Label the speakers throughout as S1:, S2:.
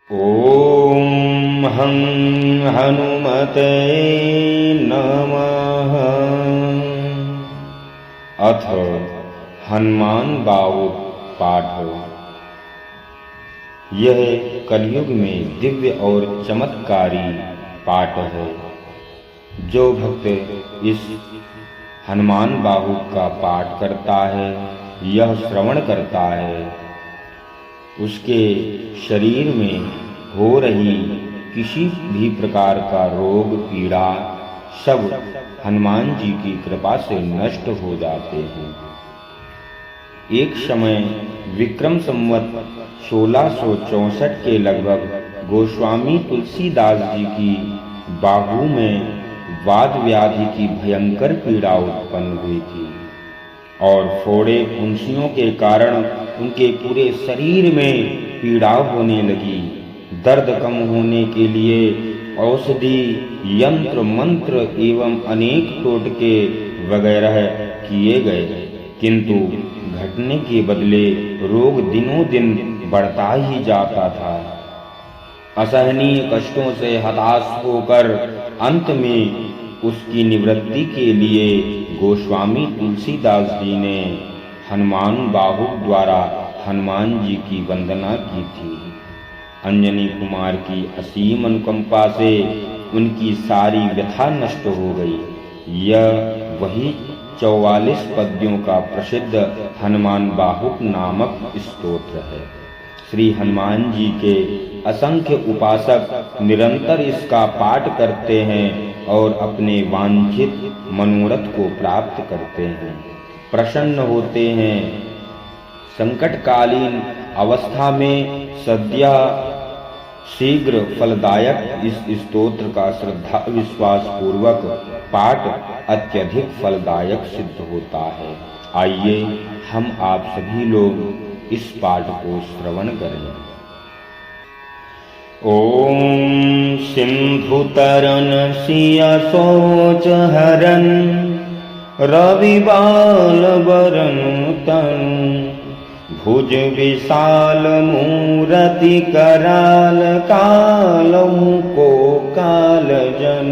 S1: ॐ हं हनुमते नमः। अथ हनुमान बाहुक पाठ। यह कलयुग में दिव्य और चमत्कारी पाठ है। जो भक्त इस हनुमान बाहुक का पाठ करता है, यह श्रवण करता है, उसके शरीर में हो रही किसी भी प्रकार का रोग पीड़ा सब हनुमान जी की कृपा से नष्ट हो जाते हैं। एक समय विक्रम संवत 1664 के लगभग गोस्वामी तुलसीदास जी की बाहु में वात व्याधि की भयंकर पीड़ा उत्पन्न हुई थी और फोड़े फुंसियों के कारण उनके पूरे शरीर में पीड़ा होने लगी। दर्द कम होने के लिए औषधि, यंत्र मंत्र एवं अनेक टोटके वगैरह किए गए, किंतु घटने के बदले रोग दिनों दिन बढ़ता ही जाता था। असहनीय कष्टों से हताश होकर अंत में उसकी निवृत्ति के लिए गोस्वामी तुलसीदास जी ने हनुमान बाहुक द्वारा हनुमान जी की वंदना की थी। अंजनी कुमार की असीम अनुकंपा से उनकी सारी व्यथा नष्ट हो गई। यह वही 44 पद्यों का प्रसिद्ध हनुमान बाहुक नामक स्तोत्र है। श्री हनुमान जी के असंख्य उपासक निरंतर इसका पाठ करते हैं और अपने वांछित मनोरथ को प्राप्त करते हैं, प्रसन्न होते हैं। संकटकालीन अवस्था में सद्य शीघ्र फलदायक इस स्तोत्र का श्रद्धा विश्वास पूर्वक पाठ अत्यधिक फलदायक सिद्ध होता है। आइए हम आप सभी लोग इस पाठ को श्रवण करें। ओम सिंधु तरन सिया सोच हरन, रवि बाल बरन तनु, भुज विशाल मूरति कराल, कालहु को काल जन,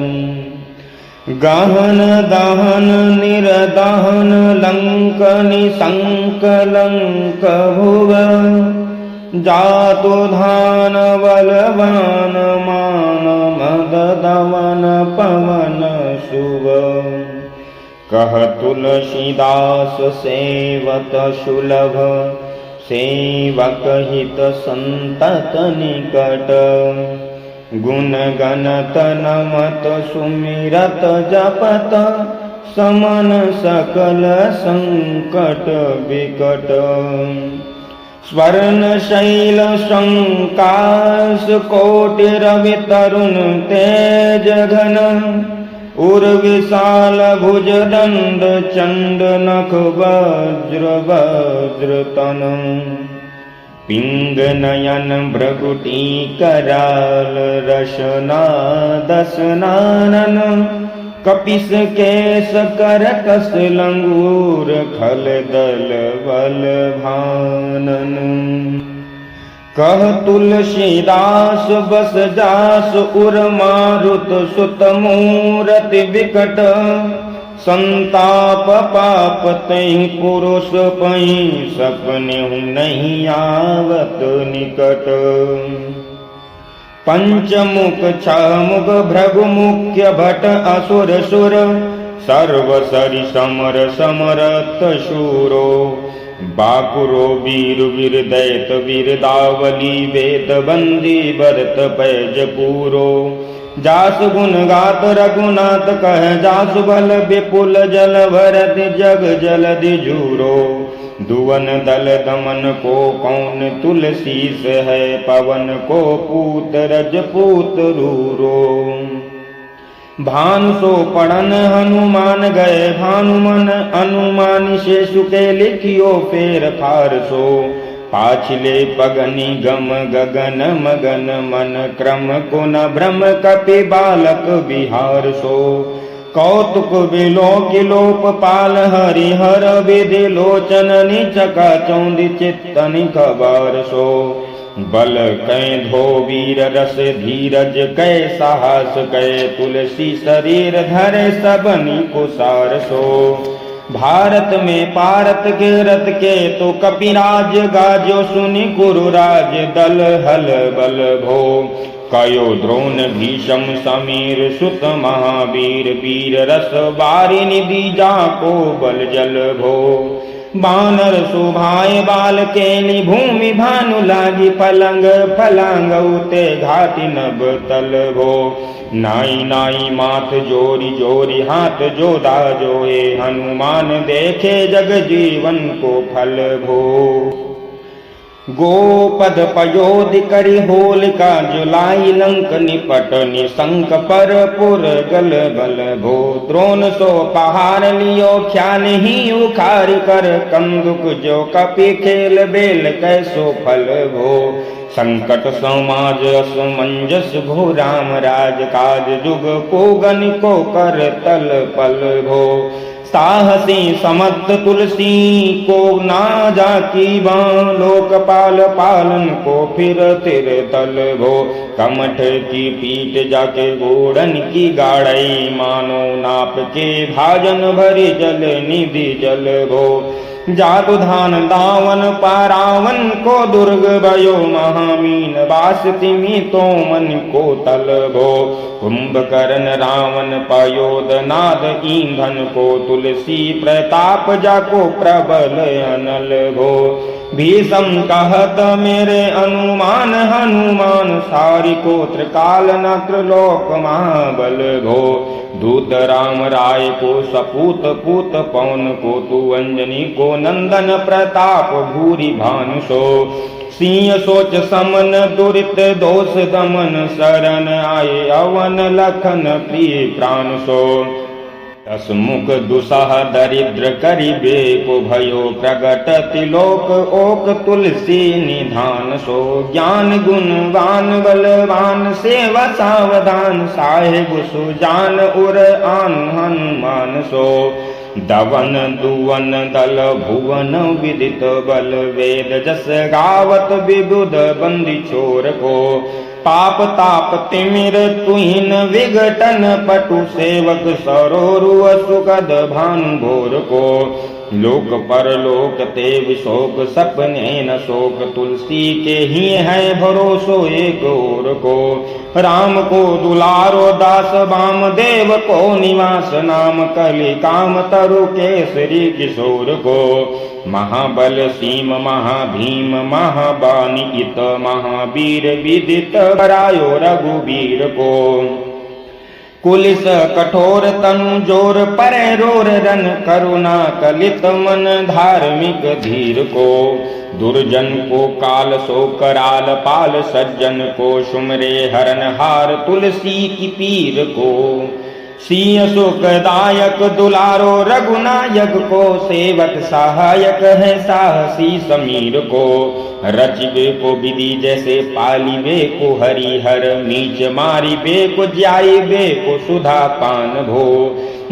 S1: गहन दहन निरदहन लंक निशंक लंक भुव, जातु धान बलवान मान मद दमन पवन शुभ, कह तुलसीदास सेवत सुलभ, सेवक हित संतत निकट, गुण गणत नमत सुमिरत जपत, समन सकल संकट विकट, स्वर्ण शैल संकाश कोटि रवि तरुण तेज घन, उर विशाल भुज दंड चंड नख वज्र वज्र तन, पिंग नयन भ्रगुटी कराल, रसना दसनानन, कपिस केश कर कस लंगूर, खल दल बल भानन, कह तुलसीदास बस जास उर मारुत सुत मूरति विकट, संताप पाप तहि पुरुष पहि, सपने नहीं आवत निकट, पंचमुख छमुख भृगु मुख्य भट असुर सुर, सर्व सरि समर समरथ शूरो, बाकुरो वीर वीर दैत वीर दावली, वेद बंदी भरत पैज पूरो, जास गुण गात रघुनाथ कह, जासु बल विपुल जल भरत जग जलधि जूरो, दुवन दल दमन को कौन तुलसीस है, पवन को पूत रजपूत रूरो, भान सो पढ़न हनुमान गए भानुमन, अनुमान से सुके लिखियो फेर फार सो, पाछले पगनि गम गगन मगन, मन क्रम कुन भ्रम कपि बालक बिहार सो, कौतुक विलोक पाल हरिहर विधि लोचन, निचका चौंदी चित्तनि खबर सो, बल कै धो वीर रस धीरज कै साहस कै तुलसी शरीर धरे सबनी को सार सो। भारत में पारत के रथ के तो कपिराज गाजो सुनि कुरुराज दल हल बल भो। कयो द्रोण भीषम समीर सुत महावीर वीर रस बारी निधि जाको बल जल भो। बानर शोभाए बाल केली भूमि भानु लागी पलंग फलांग उते घाटी नभ तल भो। नाई नाई माथ जोरी जोरी हाथ जोदा जोए हनुमान देखे जग जीवन को फल भो। गोपद पयोधि करि होलिका जुलाई लंक निपट निशंक पर पुर गल बल भो। द्रोण सो पहाड़ लियो ख्याल ही उखाड़ कर कंदुक जो कपि खेल बेल कैसो फल भो। संकट समाज असमंजस भो राम राज काज जुग को गनि को कर तल पल भो। साहसी समर्थ तुलसी को ना जाकी बां लोकपाल पालन को फिर तिर तल भो। कमठ की पीठ जाके गोड़न की गाड़ई मानो नाप के भाजन भरी जल निधि जल भो। जादु धान दावन पारावन को दुर्ग भयो महामीन बास तिमि तो मन को तल भो। कुंभकर्ण रावण पयोद नाद ईंधन को तुलसी प्रताप जाको प्रबल अनल भो। भीषम कहत मेरे अनुमान हनुमान सारी को त्रिकाल नत्र लोक महाबल भो। दूत राम राय को सपूत पूत पवन को तु अंजनी को नंदन प्रताप भूरि भानु सो। सिंह सोच समन दुरित दोष दमन शरण आए अवन लखन प्रिय प्राण सो। दस मुख दुसह दरिद्र करिबे को भयो प्रगट तिलोक ओक तुलसी निधान सो। ज्ञान गुणवान बलवान सेवा सावधान साहेब सुजान उर आन हनुमान सो। दवन दुवन दल भुवन विदित बल वेद जस गावत विबुध बंदी छोर को। पाप ताप तिमिर तुहिन विघटन पटु सेवक सरोरु सुखद भानु भोर को। लोक परलोक ते विशोक सपने न शोक तुलसी के ही है भरोसो एक और को। राम को दुलारो दास वाम देव को निवास नाम कलि काम तरु केसरी किशोर को। महाबल सीम महाभीम महाबानी इत महावीर विदित बरायो रघुवीर को। कुलिस कठोर तनु जोर परे रोर रन करुणा कलित मन धार्मिक धीर को। दुर्जन को काल सो कराल पाल सज्जन को सुमरे हरन हार तुलसी की पीर को। सिंह सुखदायक दुलारो रघुनायक को सेवक सहायक है साहसी समीर को। रचिबे को विधि जैसे पालिबे को हरिहर नीच मारिबे को ज्याइबे को सुधा पान भो।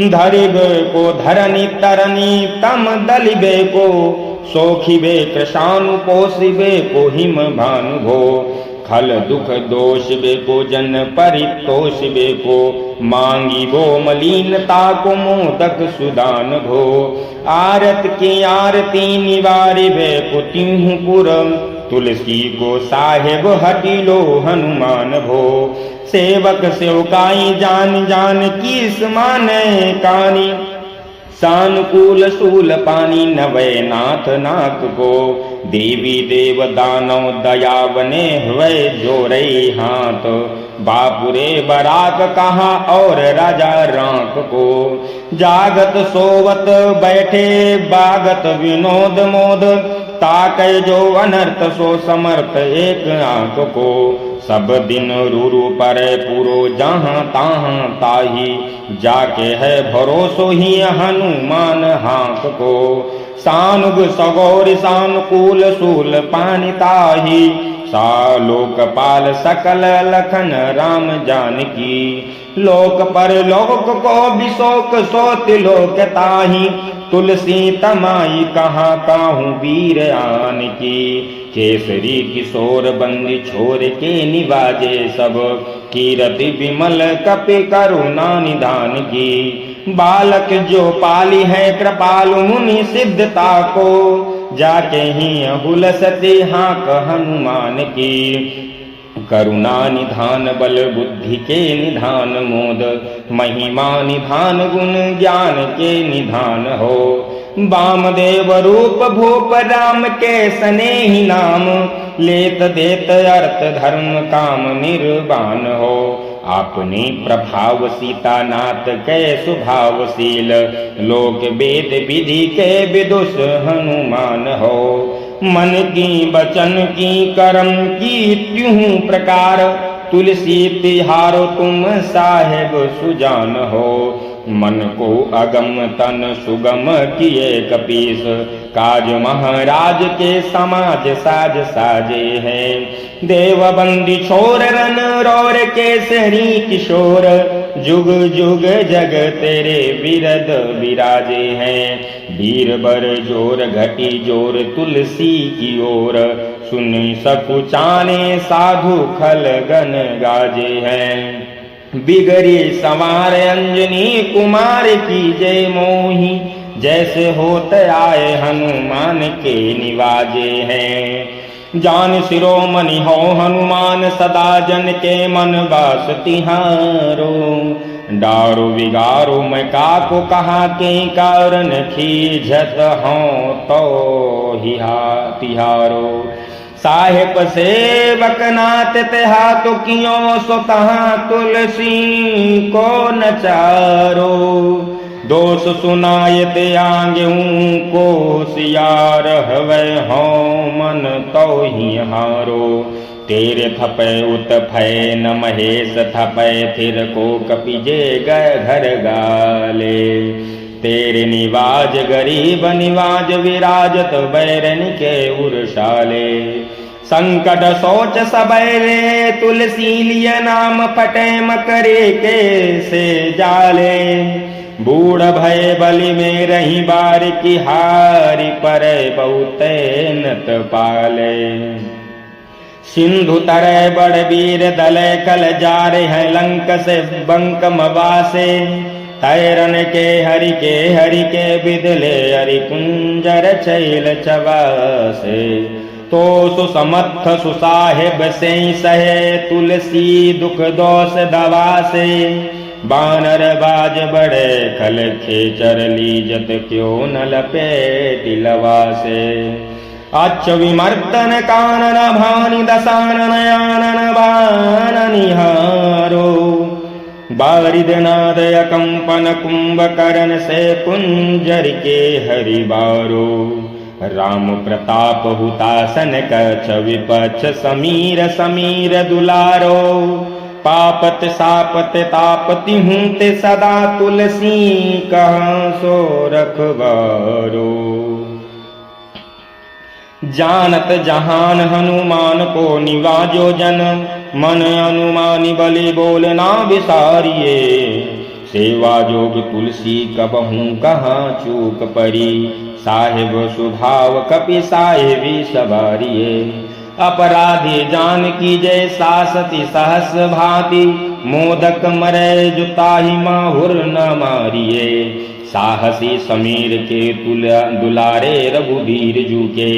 S1: धरिबे को धरनी तरनी तम दलिबे को सोखिबे कृषानु पोषिबे को हिम भानु भो। खल दुख दोष बे को जन परितोष बे को मांगी वो मलिनता को मोदक सुदान भो। आरत की आरती निवारी बे को तिहु पुरम तुलसी को साहेब हटिलो हनुमान भो। सेवक सेवकाई जान जान किस माने कानी सानुकूल शूल पानी नवै नाथ नाक को। देवी देव दानव दया बने हुए जोरे हाथ बापुरे बराक कहा और राजा रांक को। जागत सोवत बैठे बागत विनोद मोद ताकै जो अनर्थ सो समर्थ एक आंख को। सब दिन रूरु पर पूरो जहाँ तहाँ ताही जाके है भरोसो ही हनुमान हाथ को। सानुग सगौर सानुकूल शूल पानी ताही सा लोकपाल सकल लखन राम जानकी। लोक पर लोक को विशोक सोत लोक ताही तुलसी तमाई कहाँ काहू वीर आन की। केसरी किशोर बंदी छोर के निवाजे सब, कीरति विमल कपि करुणा निधान की। बालक जो पाली है कृपालु मुनि सिद्धता को, जाके ही हुलसते हाँक हनुमान की। करुणा निधान बल बुद्धि के निधान मोद, महिमा निधान गुण ज्ञान के निधान हो। वामदेव रूप भूप राम के स्नेही नाम, लेत देत अर्थ धर्म काम निर्वाण हो। अपने प्रभाव सीतानाथ के स्वभावशील, लोक वेद विधि के विदुष हनुमान हो। मन की बचन की कर्म की त्यों प्रकार, तुलसी तिहारो तुम साहेब सुजान हो। मन को अगम तन सुगम किए कपीस, काज महाराज के समाज साज साजे हैं। देवबंदी छोर रन रौर केसरी किशोर, जुग जुग जग तेरे बिरद विराजे हैं। वीर बर जोर घटी जोर तुलसी की ओर, सुन सकुचाने साधु खल गन गाजे हैं। बिगड़ी सवार अंजनी कुमार की जय मोही, जैसे होत आए हनुमान के निवाजे हैं। जान शिरोमणि हो हनुमान सदा जन के मन बास तिहारो। डारो विगारो मैं काको कहा के कारण, खीझत हों तो तिहारो। साहेब सेवक नाथ तेहा तो कियो, सो तहाँ तुलसी को नचारो। दोष सुनायत आंगेहूँ को सियार हवै हो, मन तो ही हारो। तेरे थपै उत्फै न महेश थपै, फिर को कपिजे गए घर गाले। तेरे निवाज गरीब निवाज विराजत, बैरन के उरसाले। संकट सोच सबैरे तुलसी लिय नाम, फटे मकरे के से जाले। बूढ़ भय बलि में रही बार की हारी, पर बहुते नत पाले। सिंधु तरय बड़ वीर दलय कल जा रहे हैं, लंक से बंक मवासे। तैरन के हरि के बिदले, हरि कुंजर चैल चवासे। तो सुसमर्थ सुसाहेब से सहे, तुलसी दुख दोष दवासे। बानर बाज बड़े खल खेचर लीजत, क्यों न लपेटि लवासे। अच्छ विमर्दन कानन भानि दशानन आनन बान निहारो। बारिदनादय कंपन कुंभकर्ण से, कुंजर के हरिबारो। राम प्रताप हुतासन कछ विपक्ष, समीर समीर दुलारो। पापत सापत तापति हूँ ते सदा, तुलसी कहाँ सो रखवारो। जानत जहान हनुमान को निवाजो जन, मन अनुमानी बलि बोलना विसारिये। सेवा जोग तुलसी कबहूँ कहाँ चूक परी, साहिब स्वभाव कपि साहिबी सवारिये। अपराधी जान की जय सासती सहस भांति, मोदक मरे जुताही माहुर न मारिये। साहसी समीर के दुलारे रघुवीर जू के,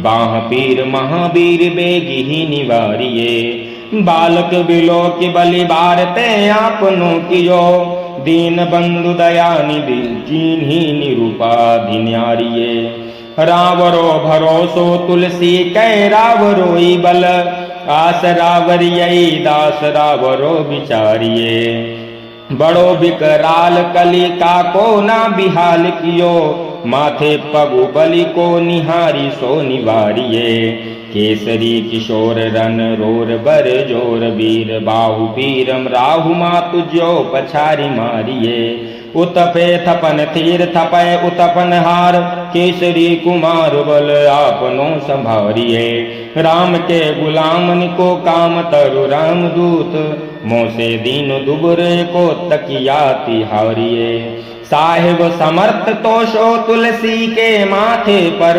S1: बाह पीर महावीर बेगी ही निवारिये। बालक बिलो की बलि बारते आपनो कियो, दीन बंधु दया निधि कीन्ही निरूपाधि न्यारिये। रावरो भरोसो तुलसी कै रावरोई बल, आस रावरियई दास रावरो विचारिये। बड़ो विकराल कली का को ना बिहाल कियो, माथे पगु बलि को निहारी सो निवारिये। केसरी किशोर रन रोर बर जोर वीर, बाहु वीरम राहु मातु जो पछारी मारिये। उतपे थपन तीर थपय उतपन हार, केसरी कुमार बल आपनो संभारिये। राम के गुलामन को काम तरु राम दूत, मोसे दीन दुबरे को तकिया तिहारिये। साहिब समर्थ तो सो तुलसी के माथे पर,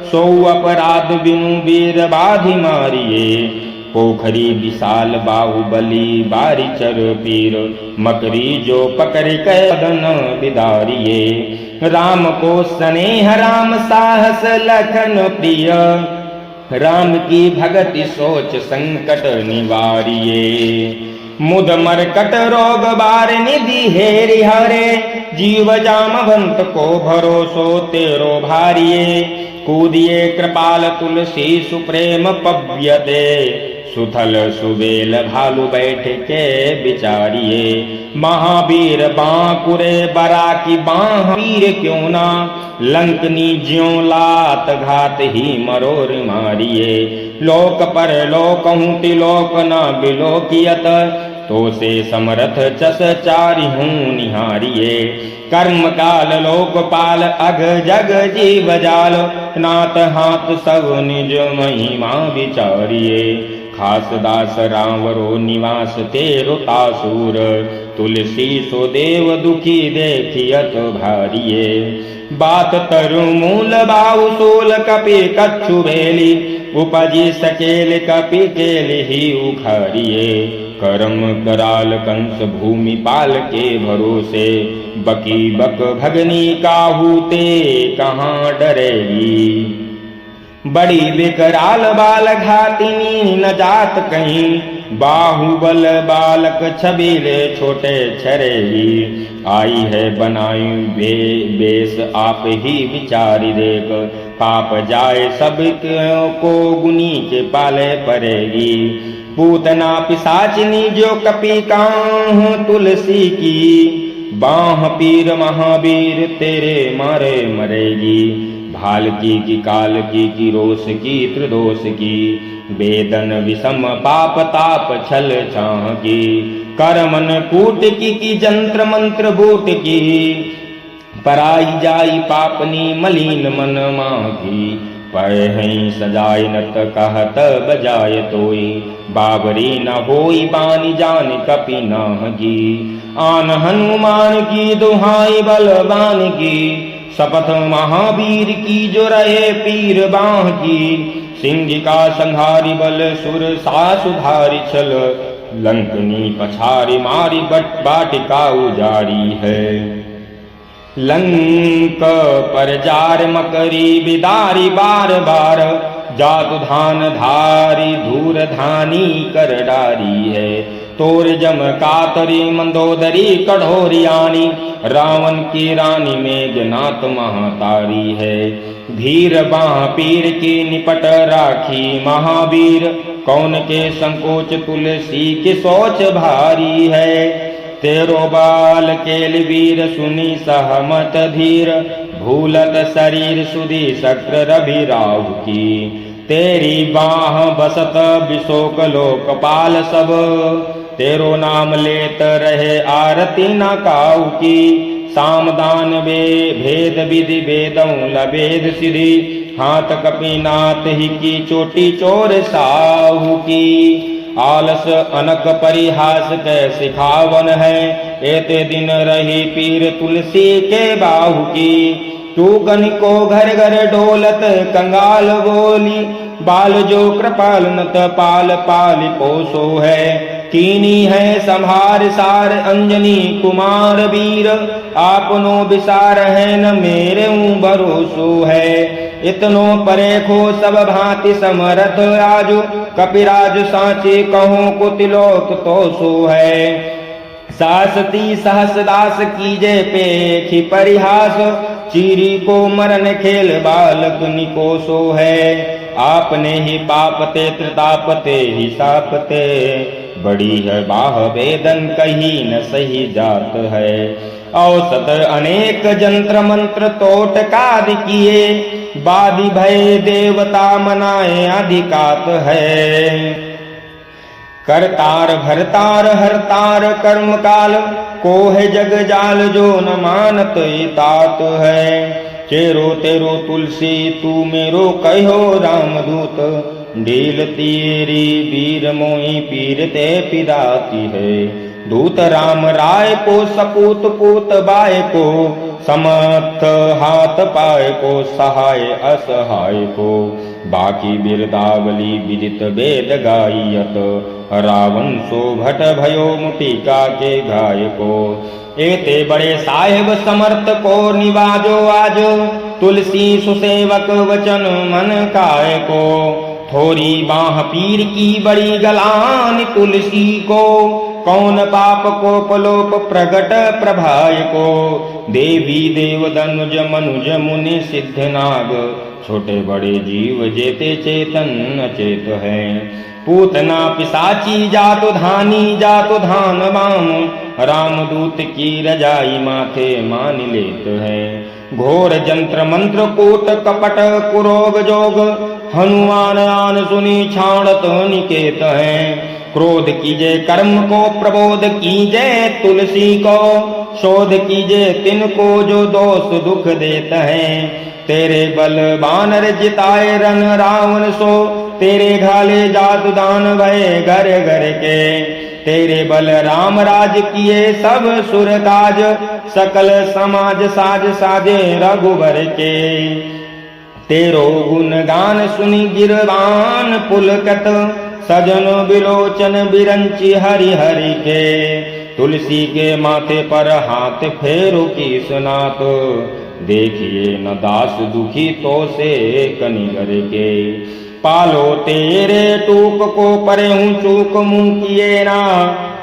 S1: सो अपराध बिनु वीर बाधि मारिये। पोखरी विशाल बाहुबली बारी चर पीर, मकरी जो पकड़ के बदन बिदारिये। राम को स्नेह राम साहस लखन प्रिय, राम की भगति सोच संकट निवारिये। मुद मरकट रोग बार निधि हेरि हरे, जीव जामवंत को भरोसो तेरो भारिये। कूदिए कृपाल तुलसी सुप्रेम पव्यते, सुथल सुबेल भालु बैठ के बिचारिये। महावीर बांकुरे बरा की बाह वीर क्यों ना, लंकनी ज्यों लात घात ही मरोर मारिये। लोक पर लोक हूँ तिलोक न बिलोकियत, तो से समरथ चस चारि हूँ निहारिये। कर्म काल लोकपाल अघ जग जीव जाल, नाथ हाथ सब निज महिमा विचारिये। खास दास रावरो निवास तेरो तासूर, तुलसी सो देव दुखी देखियत भारिये। बात तरु मूल बाहु सोल कपि कच्छु बेली, उपजी सकेल कपि केल ही उखारिये। करम कराल कंस भूमि पाल के भरोसे, बकी बक भगनी काहूते कहाँ डरेगी। बड़ी विकराल बाल घातिनी न जात कहीं, बाहुबल बालक छबीले छोटे छरेगी। आई है बनाई बेस आप ही विचारी देख, पाप जाए सब को गुनी के पाले पड़ेगी। पूतना पिशाचिनी जो कपि काहू तुलसी की, बाह पीर महावीर तेरे मारे मरेगी। भाल की काल की रोष की त्रिदोष की, वेदन विषम पाप ताप छल छाह की। करमन कूट की जंत्र मंत्र बूट की, पराई जाई पापनी मलिन मन माह की। पर हैं सजाय नत कहत बजाय तोई, बाबरी न होई बानी जान कपि नाहगी। आन हनुमान की दुहाई बलवान की, शपथ महावीर की जो रहे पीर बाह की। सिंह का संहारी बल सुर सासुधारी छल, लंकनी पछारी मारी बाटिका उजारी है। लंक पर जार मकरी बिदारी बार बार, जातु धान धारी धूर धानी कर डारी है। तोर जम कातरी मंदोदरी कढ़ोरियानी, रावण की रानी मेघनाथ महातारी है। धीर बाह पीर की निपट राखी महावीर, कौन के संकोच तुलसी की सोच भारी है। तेरो बाल केल वीर सुनी सहमत धीर, भूलत शरीर सुधी शक्र रवि राहु की। तेरी बाह बसत विशोक लोकपाल सब, तेरो नाम लेत रहे आरती न काऊ की। सामदान वे भेद विधि वेदों लभेद सिद्धि, हाथ कपिनाथ ही की चोटी चोर साहू की। आलस अनक परिहास कै सिखावन है, एते दिन रही पीर तुलसी के बाहु की। चूकन को घर घर डोलत कंगाल बोली, बाल जो कृपाल नत पाल पाल पोसो है। कीनी है संहार सार अंजनी कुमार वीर, आपनो विसार है न मेरे भरोसो है। इतनो परे खो सब भांति समरथ आजु, कपिराज सांचे कहो को तिलोक तो सो है। सासती सहसदास कीजे पेखी परिहास, चीरी को मरण खेल बालक निकोसो है। आपने ही पापते त्रितापते ही सापते, बड़ी है बाह वेदन कही न सही जात है। औसत अनेक जंत्र मंत्र तोटकाद किए, बादी भय देवता मनाए अधिकात है। करतार भरतार हरतार कर्म काल, को है जग जाल जो न मानत तात है। चेरो तेरो तुलसी तू मेरो कहो रामदूत, डील तीरी वीर मोई पीरते पिदाती है। दूत राम राय को सपूत पूत बाय को, समर्थ हाथ पाए को सहाय असहाय को। बाकी बिरदावली विदित वेद गायत, रावण सो भट भयो मुटिका के घाय को। एते बड़े साहेब समर्थ को निवाजो आज, तुलसी सुसेवक वचन मन काय को। थोरी बाह पीर की बड़ी गलान तुलसी को, कौन पाप को पलोप प्रगट प्रभाय को। देवी देव धनुज मनुज मुनि सिद्ध नाग, छोटे बड़े जीव जेते चेतन अचेत है। पूतना पिसाची जातु धानी जातु धान बाम, रामदूत की रजाई माथे मान लेत है। घोर जंत्र मंत्र कूट कपट कुरोग जोग, हनुमान आन सुनी छाणत निकेत है। क्रोध कीजे कर्म को प्रबोध कीजे तुलसी को, शोध कीजे तिनको जो दोष दुख देता है। तेरे बल बानर जिताए रन रावण सो, तेरे घाले जादू दान भय घर घर के। तेरे बल राम राज किए सब सुर काज, सकल समाज साज साजे रघुबर के। तेरो गुण गान सुनि गिरवान पुलकत, सजन बिलोचन बिरंची हरि हरि के। तुलसी के माथे पर हाथ फेरो की सुनात, देखिए न दास दुखी तो से कनिगर के। पालो तेरे टूक को परे हूँ चूक मुँह किए ना,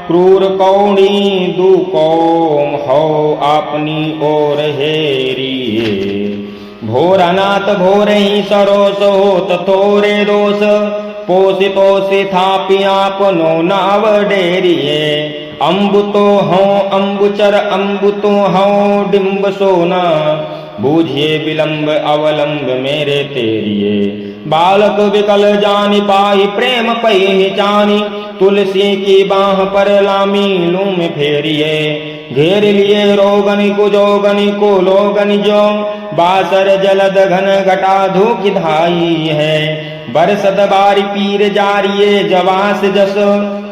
S1: क्रूर कौड़ी दू कौम हो अपनी ओर हेरिए। भोर अनाथ भोर ही सरोस होत थोरे दोष, पोषितोषि थापि आपनो नाव डेरिए। अम्बु तो हूँ अम्बुचर अम्बु तो हूँ डिम्ब सोना, बूझिए विलंब अवलंब मेरे तेरिए। बालक विकल जानि पाहि प्रेम पहिचानी, तुलसी की बाह पर लामी लूम फेरिए। घेर लिए रोगनि कुजोगनि को लोगनि जो, बासर जलद घन घटा धूक धाई है। बरसत बारी पीर जारिये जवास जस,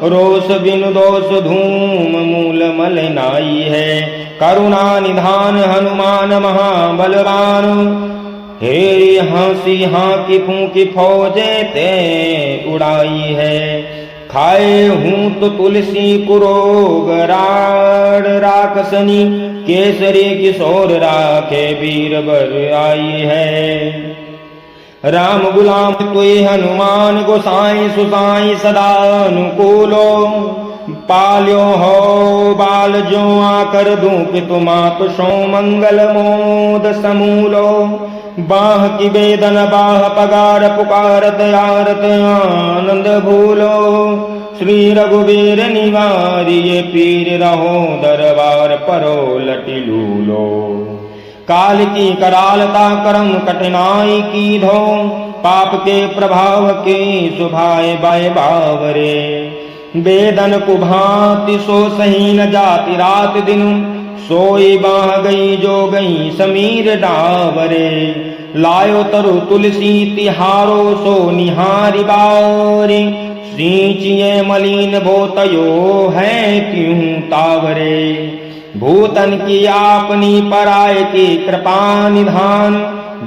S1: रोष बिनु दोष धूम मूल मलिनाई है। करुणा निधान हनुमान महाबलवान, हे हंसी हाँ की फूकी फौजे ते उड़ाई है। खाए हूँ तो तुलसी कुरोग राड राक्षसनी, केसरी किशोर राखे वीर बर आई है। राम गुलाम तुई हनुमान गोसाई सुसाई सदा अनुकूलो, पाल्यो हो बाल जो आकर दूप तुमात सो मंगल मोद समूलो। बाह की वेदन बाह पगार पुकारत आरत आनंद भूलो। श्री रघुवीर निवारिये पीर रहो दरबार परो लटी लूलो। काल की करालता करम कठिनाई की धो, पाप के प्रभाव की सुभाए बाय बावरे। वेदन कुभांति सो सही न जाति रात दिन, सोई बाह गई जो गई समीर डावरे। लायो तरु तुलसी तिहारो सो निहारी बारी, सींचिए मलिन बोतयो है क्यों तावरे। भूतन की आपनी पराय की कृपा निधान,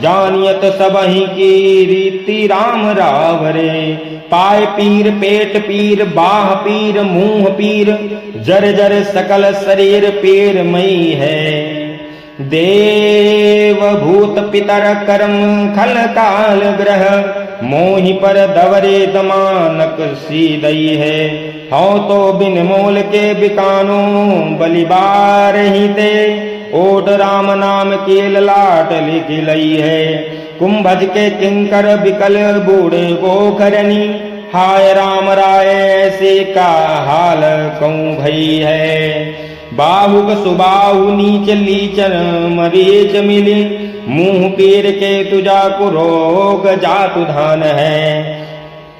S1: जानियत सबही की रीति राम रावरे। पाय पीर पेट पीर बाह पीर मुंह पीर, जर जर सकल शरीर पीर मई है। देव भूत पितर कर्म खल काल ग्रह, मोहि पर दवरे दमानक सीदई है। हो तो बिन मोल के बिकानो बलिबार ही ते, ओट राम नाम के ललाट लिख लई है। कुंभज के किंकर बिकल बूढ़े गोखरनी, हाय राम राय ऐसे का हाल कौं भई है। बाहुक सुबाहु नीच लीचन मरीच मिली, मुंह पीर के तुझा को रोग जातु धान है।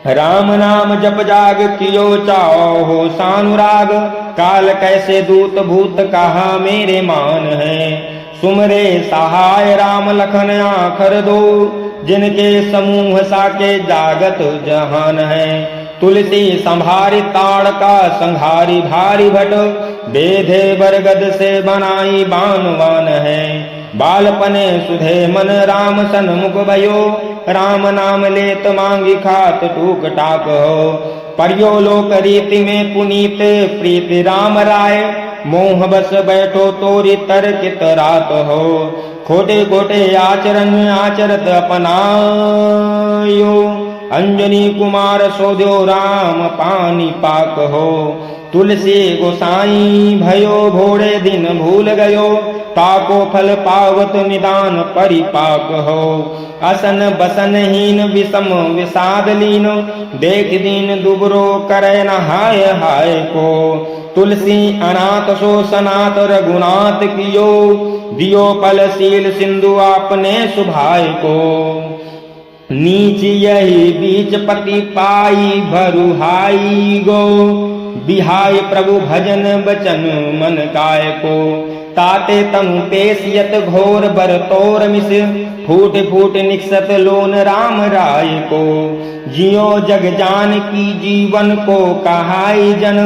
S1: राम नाम जप जाग कियो चाओ हो सानुराग, काल कैसे दूत भूत कहा मेरे मान है। सुमरे सहाय राम लखन आखर दो, जिनके समूह साके जागत जहान है। तुलसी संभारी ताड़का संघारी भारी भट, बेधे बरगद से बनाई बानवान है। बालपने सुधे मन राम सन्मुख भयो, राम नाम लेत मांगी खात टूक टाक हो। परियो लोक रीति में पुनीत प्रीति राम राय, मोह बस बैठो तोरी तर्कित रात हो। खोटे खोटे आचरण आचरत अपनायो, अंजनी कुमार सोध्यो राम पानी पाक हो। तुलसी गोसाई भयो भोरे दिन भूल गयो, ताको फल पावत निदान परिपाक हो। असन बसन हीन विषम विषाद लीन, देख दीन दुबरो करे न हाय हाय को। तुलसी अनाथ सो सनात रघुनाथ कियो, दियो फल शील सिंधु आपने सुभाय को। नीच यही बीच पति पाई भरुहाई गो, बिहाय प्रभु भजन बचन मन काय को। ताते तनु पेशियत घोर बर तोर मिस, फूट फूट निकसत लोन राम राय को। जियो जग जान की जीवन को कहाई जन,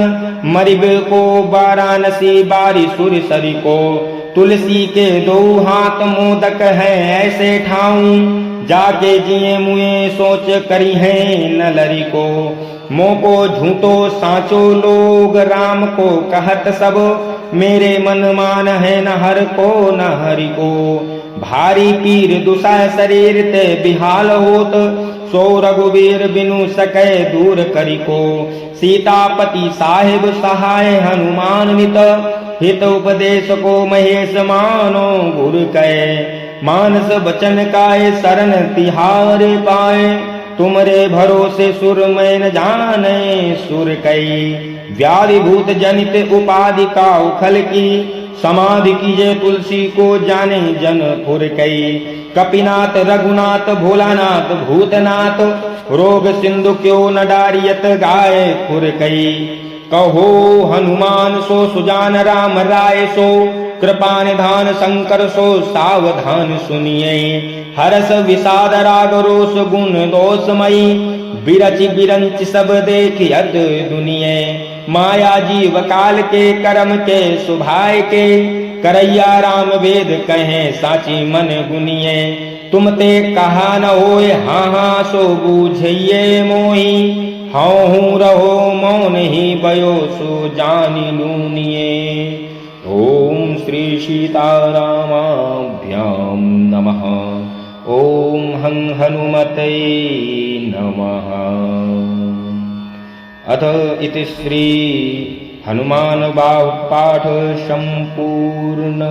S1: मरिब को वाराणसी बारी सुर सरी को। तुलसी के दो हाथ मोदक है ऐसे ठाऊं, जाके जिए मुए सोच करी है न लरी को। मोको झूठो साचो लोग राम को कहत सब, मेरे मन मान है न हर को न हरि को। भारी पीर दुसह शरीर ते बिहाल होत, सो रघुवीर बिनु सकै दूर करी को। सीतापति साहिब सहाय हनुमान मित, हित उपदेश को महेश मानो गुरु कहे। मानस बचन काय शरण तिहारे पाए, तुमरे भरोसे सुर मैं न जाने सुर कई। व्याधि भूत जनित उपाधि का उखल की, समाधि कीजे तुलसी को जाने जन फुर कई। कपिनाथ रघुनाथ भोलानाथ भूतनाथ, रोग सिंधु क्यों न डारियत गाय खुर कई। कहो हनुमान सो सुजान राम राय सो, कृपा निधान शंकर सो सावधान सुनिए। हरस विषाद राग रोष गुण दोषमयी, बिरचि बिरंच सब देखियत दुनिये। माया जीव काल के कर्म के सुभाय के, करैया राम वेद कहे साची मन गुनिये। तुम ते कहा न होए हाँ हाँ सो बूझिए मोही, हाँ हूँ रहो मौन ही बयो सो जानी लूनिए। ओम श्री सीतारामाभ्यां नमः। ओम हं हनुमते नमः। अथ इति श्री हनुमान बाहु पाठ संपूर्ण।